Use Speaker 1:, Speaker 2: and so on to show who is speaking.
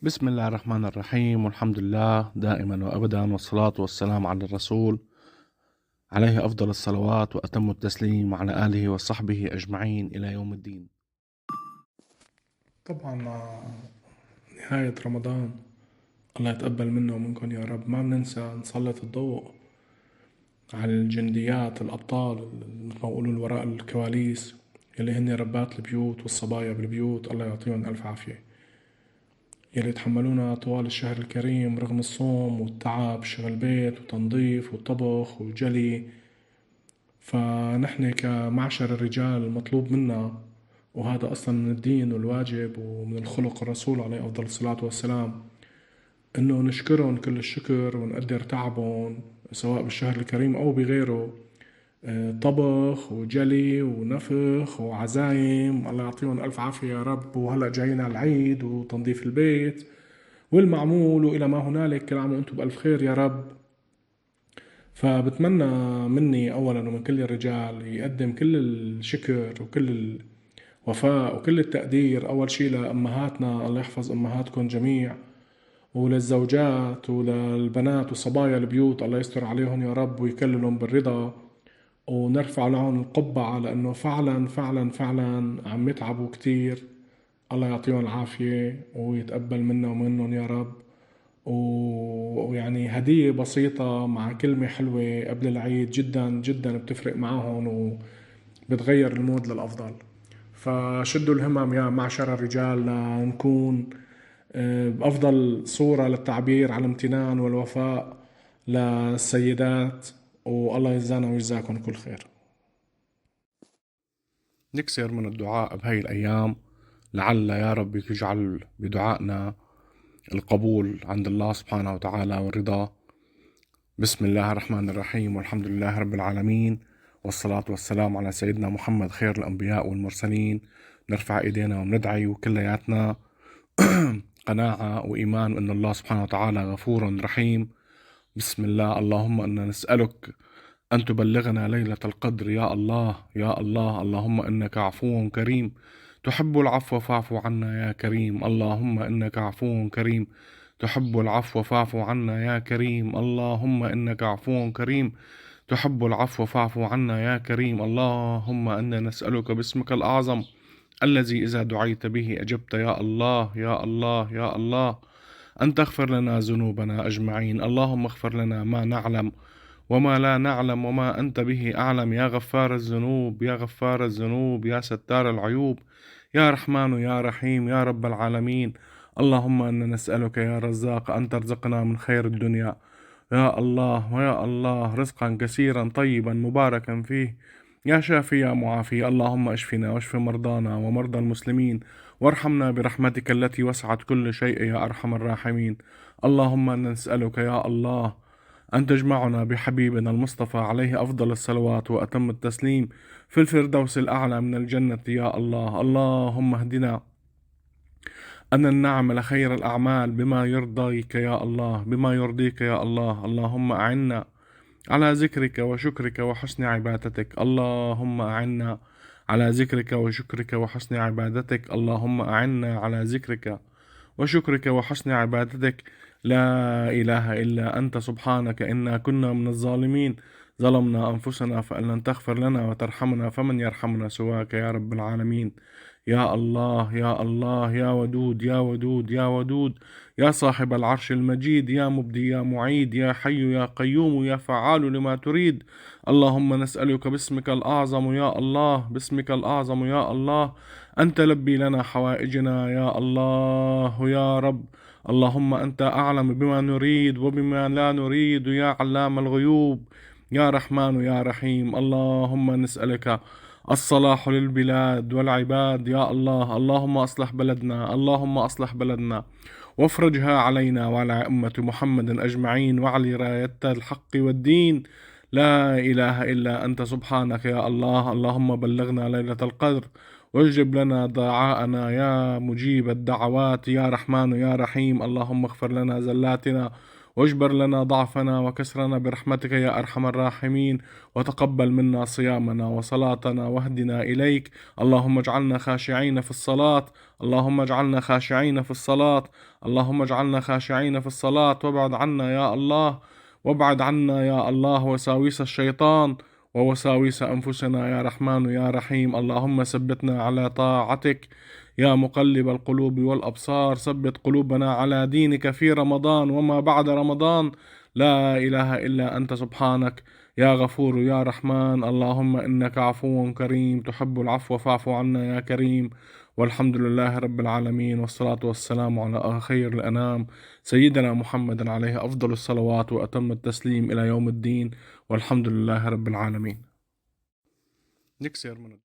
Speaker 1: بسم الله الرحمن الرحيم، والحمد لله دائما وأبدا، والصلاة والسلام على الرسول عليه أفضل الصلوات وأتم التسليم، وعلى آله وصحبه أجمعين إلى يوم الدين.
Speaker 2: طبعا مع نهاية رمضان، الله يتقبل منا ومنكم يا رب. ما بننسى نسلط الضوء على الجنديات الأبطال مثل ما بقولوا وراء الكواليس، يلي هن ربات البيوت والصبايا بالبيوت، الله يعطيهم ألف عافية، يلي يتحملونا طوال الشهر الكريم رغم الصوم والتعب، شغل بيت وتنظيف وطبخ وجلي. فنحن كمعشر الرجال مطلوب منا، وهذا أصلا من الدين والواجب ومن الخلق الرسول عليه أفضل الصلاة والسلام، إنه نشكرهم كل الشكر ونقدر تعبهم سواء بالشهر الكريم أو بغيره. طبخ وجلي ونفخ وعزايم، الله يعطيهم ألف عافية يا رب. وهلأ جايين على العيد وتنظيف البيت والمعمول وإلى ما هنالك، كل عام وأنتم بألف خير يا رب. فبتمنى مني أولا ومن كل الرجال يقدم كل الشكر وكل الوفاء وكل التقدير أول شي لأمهاتنا، الله يحفظ أمهاتكم جميع، وللزوجات وللبنات وصبايا البيوت، الله يستر عليهم يا رب ويكللهم بالرضا، ونرفع لهم القبعة لأنه فعلا فعلا فعلا عم يتعبوا كتير. الله يعطيهم العافية ويتقبل منا ومنهم يا رب. ويعني هدية بسيطة مع كلمة حلوة قبل العيد جدا جدا بتفرق معهم وبتغير المود للأفضل. فشدوا الهمم يا معشر الرجال لنكون بأفضل صورة للتعبير عن الامتنان والوفاء للسيدات، والله يجزانا ويجزاكم كل خير.
Speaker 1: نكسر من الدعاء بهاي الأيام، لعل يا رب يجعل بدعائنا القبول عند الله سبحانه وتعالى والرضا. بسم الله الرحمن الرحيم، والحمد لله رب العالمين، والصلاة والسلام على سيدنا محمد خير الأنبياء والمرسلين. نرفع إيدينا وندعي وكلياتنا قناعة وإيمان أن الله سبحانه وتعالى غفور رحيم. بسم الله. اللهم إنا نسألك أن تبلغنا ليلة القدر يا الله يا الله. اللهم إنك عفو كريم تحب العفو فاعف عنا يا كريم. اللهم إنك عفو كريم تحب العفو فاعف عنا يا كريم. اللهم إنك عفو كريم تحب العفو فاعف عنا يا كريم. اللهم إنا نسألك باسمك الأعظم الذي إذا دعيت به أجبت يا الله يا الله يا الله، أن تغفر لنا ذنوبنا أجمعين. اللهم اغفر لنا ما نعلم وما لا نعلم وما أنت به أعلم، يا غفار الذنوب يا غفار الذنوب يا ستار العيوب، يا رحمن يا رحيم يا رب العالمين. اللهم إنا نسألك يا رزاق أن ترزقنا من خير الدنيا يا الله ويا الله، رزقا كثيرا طيبا مباركا فيه، يا شافي يا معافي. اللهم اشفنا واشف مرضانا ومرضى المسلمين، وارحمنا برحمتك التي وسعت كل شيء يا أرحم الراحمين. اللهم إنا نسألك يا الله أن تجمعنا بحبيبنا المصطفى عليه أفضل الصلوات وأتم التسليم في الفردوس الأعلى من الجنة يا الله. اللهم اهدنا أن نعمل خير الأعمال بما يرضيك يا الله بما يرضيك يا الله. اللهم أعنا على ذكرك وشكرك وحسن عبادتك. اللهم أعنا على ذكرك وشكرك وحسن عبادتك. اللهم أعنا على ذكرك وشكرك وحسن عبادتك. لا إله إلا أنت سبحانك إنا كنا من الظالمين. ظلمنا أنفسنا فإن لم تغفر لنا وترحمنا فمن يرحمنا سواك يا رب العالمين. يا الله يا الله يا ودود يا ودود يا ودود، يا صاحب العرش المجيد، يا مبدي يا معيد، يا حي يا قيوم، يا فعال لما تريد. اللهم نسألك باسمك الأعظم يا الله باسمك الأعظم يا الله أن تلبي لنا حوائجنا يا الله يا رب. اللهم أنت أعلم بما نريد وبما لا نريد يا علام الغيوب، يا رحمن يا رحيم. اللهم نسألك الصلاح للبلاد والعباد يا الله. اللهم أصلح بلدنا، اللهم أصلح بلدنا وافرجها علينا وعلى أمة محمد أجمعين وعلى راية الحق والدين. لا إله إلا أنت سبحانك يا الله. اللهم بلغنا ليلة القدر واجب لنا دعاءنا يا مجيب الدعوات، يا رحمن يا رحيم. اللهم اغفر لنا زلاتنا واجبر لنا ضعفنا وكسرنا برحمتك يا أرحم الراحمين، وتقبل منا صيامنا وصلاتنا واهدنا إليك. اللهم اجعلنا خاشعين في الصلاة، اللهم اجعلنا خاشعين في الصلاة، اللهم اجعلنا خاشعين في الصلاة. وابعد عنا يا الله، وابعد عنا يا الله وساويس الشيطان ووساويس أنفسنا يا رحمن يا رحيم. اللهم ثبتنا على طاعتك يا مقلب القلوب والأبصار، ثبت قلوبنا على دينك في رمضان وما بعد رمضان. لا إله إلا أنت سبحانك يا غفور يا رحمن. اللهم إنك عفو كريم تحب العفو فاعف عنا يا كريم. والحمد لله رب العالمين، والصلاة والسلام على خير الأنام سيدنا محمد عليه أفضل الصلوات وأتم التسليم إلى يوم الدين، والحمد لله رب العالمين. نكسر من